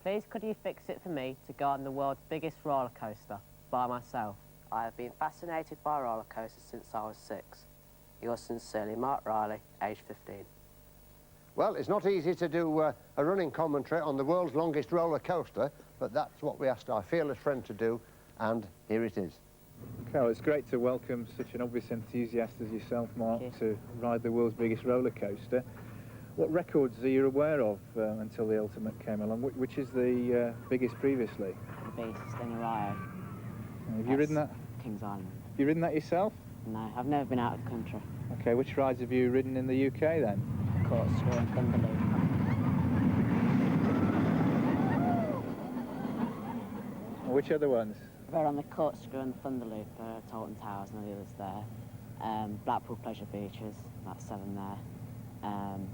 Please could you fix it for me to go on the world's biggest roller coaster by myself? I have been fascinated by roller coasters since I was 6. Yours sincerely, Mark Riley, aged 15. Well, it's not easy to do a running commentary on the world's longest roller coaster, but that's what we asked our fearless friend to do, and here it is. Okay, well, it's great to welcome such an obvious enthusiast as yourself, Mark, to ride the world's biggest roller coaster. What records are you aware of until the Ultimate came along? Which is the biggest previously? The Beast in Ohio. Have you ridden that? Kings Island. Have you ridden that yourself? No, I've never been out of the country. Okay, which rides have you ridden in the UK then? Yorkshire and Thunderloop. Which other ones? We're on the Corkscrew and Thunderloop, Tolton Towers and the others there. Blackpool Pleasure Beaches, that's 7 there.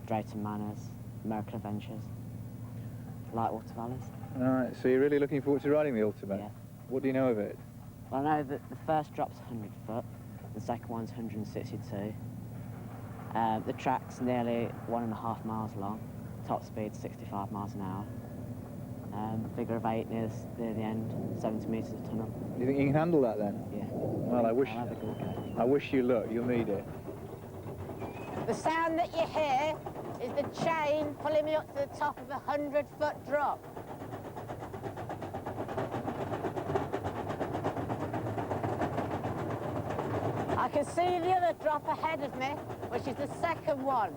Drayton Manors, American Adventures, Lightwater Valleys. Alright, so you're really looking forward to riding the Ultimate? Yeah. What do you know of it? Well, I know that the first drop's 100 foot, the second one's 162. The track's nearly 1.5 miles long, top speed 65 miles an hour. Figure of 8 near the end, 70 metres of tunnel. Do you think you can handle that then? Yeah. Well, I wish you luck, you'll need it. The sound that you hear is the chain pulling me up to the top of a 100-foot drop. I can see the other drop ahead of me, which is the second one.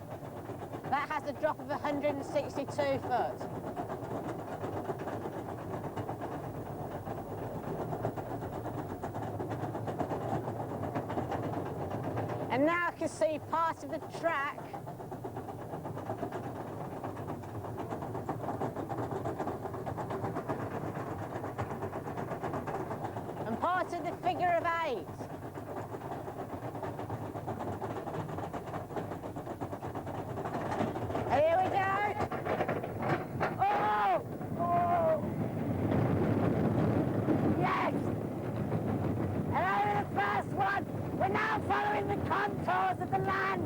That has a drop of 162 foot. And now I can see part of the track. And part of the figure of 8. And here we go. Oh! Oh! Yes! And over the first one, we're now following the contours of the land.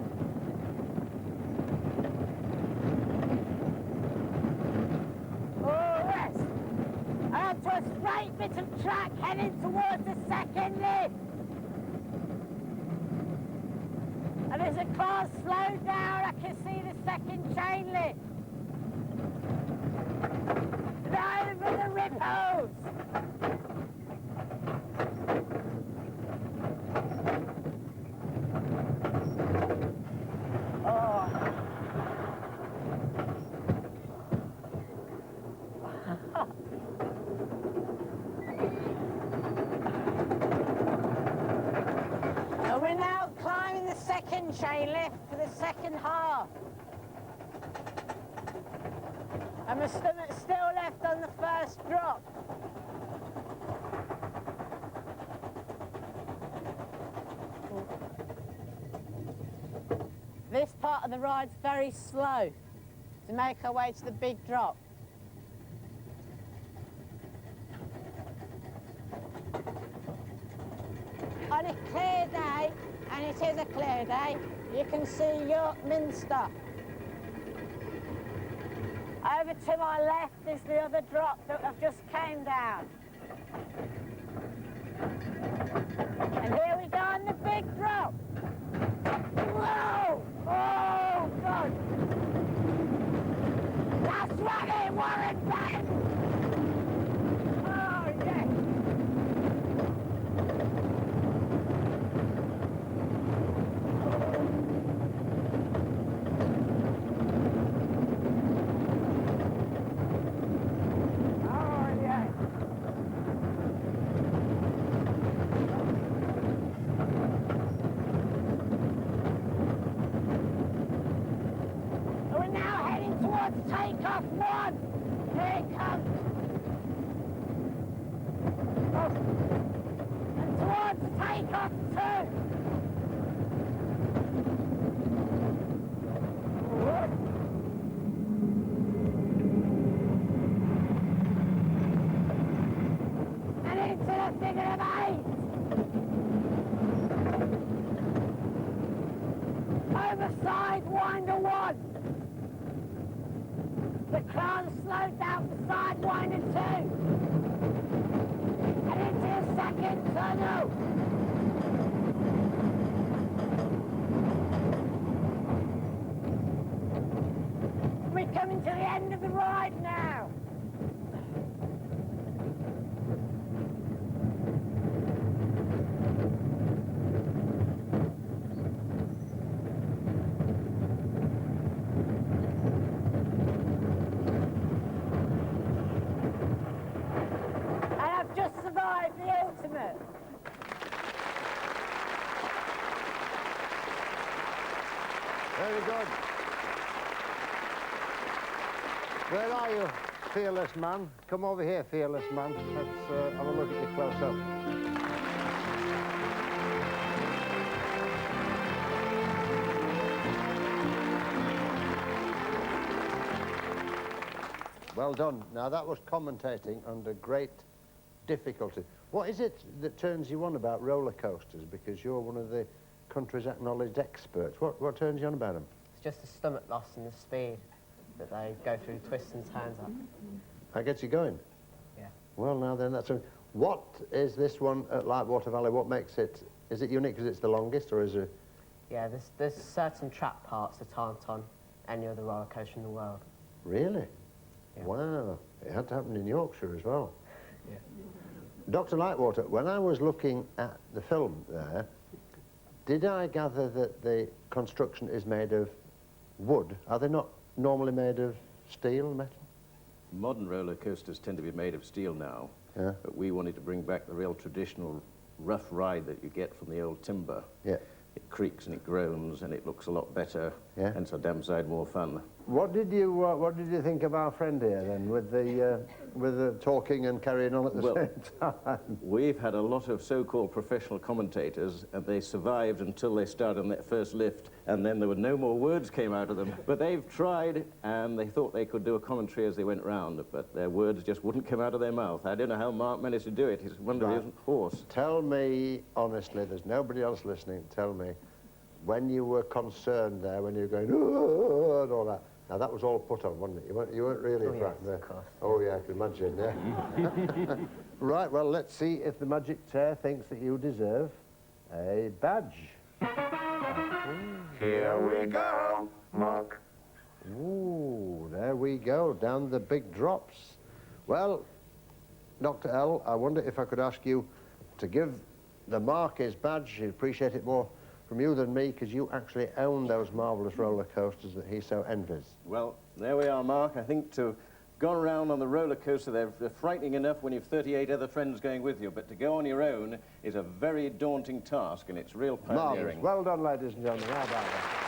Oh, yes. And onto a straight bit of track heading towards the second lift. And as the cars slow down, I can see the second chain lift. And over the ripples. And we're now climbing the second chain lift for the second half. And my stomach's still left on the first drop. This part of the ride's very slow to make our way to the big drop. On a clear day, and it is a clear day, you can see York Minster. Over to my left is the other drop that I've just came down. And here we go on the big drop. Whoa! Oh, God! That's right, Warren Batten! Oh, yes! Oh, yes! We're now heading towards takeoff 1. Here it comes. Oh. And towards takeoff 2. And into the figure of 8. Over side winder 1. The on, slow down for sidewinder 2. And into your second tunnel. We're coming to the end of the ride now. Just survived the ultimate. Very good. Where are you, fearless man? Come over here, fearless man. Let's have a look at you close up. Well done. Now, that was commentating under great difficulty. What is it that turns you on about roller coasters? Because you're one of the country's acknowledged experts. What turns you on about them? It's just the stomach loss and the speed that they go through, twists and turns up. That gets you going? Yeah. Well, now then, that's... What is this one at Lightwater Valley? What makes it... Is it unique because it's the longest, or is it... Yeah, there's certain track parts that aren't on any other roller coaster in the world. Really? Yeah. Wow. It had to happen in Yorkshire as well. Yeah. Dr. Lightwater, when I was looking at the film there, did I gather that the construction is made of wood? Are they not normally made of steel, metal? Modern roller coasters tend to be made of steel now, Yeah. but we wanted to bring back the real traditional rough ride that you get from the old timber. Yeah. It creaks and it groans and it looks a lot better, Yeah. and so damn side more fun. What did you think of our friend here then, with the talking and carrying on at the same time? We've had a lot of so-called professional commentators, and they survived until they started on that first lift, and then there were no more words came out of them. But they've tried, and they thought they could do a commentary as they went round, but their words just wouldn't come out of their mouth. I don't know how Mark managed to do it. He's wondered he isn't hoarse. Tell me honestly, there's nobody else listening, tell me, when you were concerned there, when you were going, oh, and all that. Now, that was all put on, wasn't it? You weren't really frightened there. Of course. Oh, yeah, I can imagine, yeah. Right, well, let's see if the magic chair thinks that you deserve a badge. Here we go, Mark. Ooh, there we go, down the big drops. Well, Dr. L, I wonder if I could ask you to give the Mark his badge. He'd appreciate it more from you than me, because you actually own those marvellous roller coasters that he so envies. Well, there we are, Mark. I think to go around on the roller coaster, they're frightening enough when you've 38 other friends going with you, but to go on your own is a very daunting task, and it's real pioneering. Marvellous. Well done, ladies and gentlemen. How about that?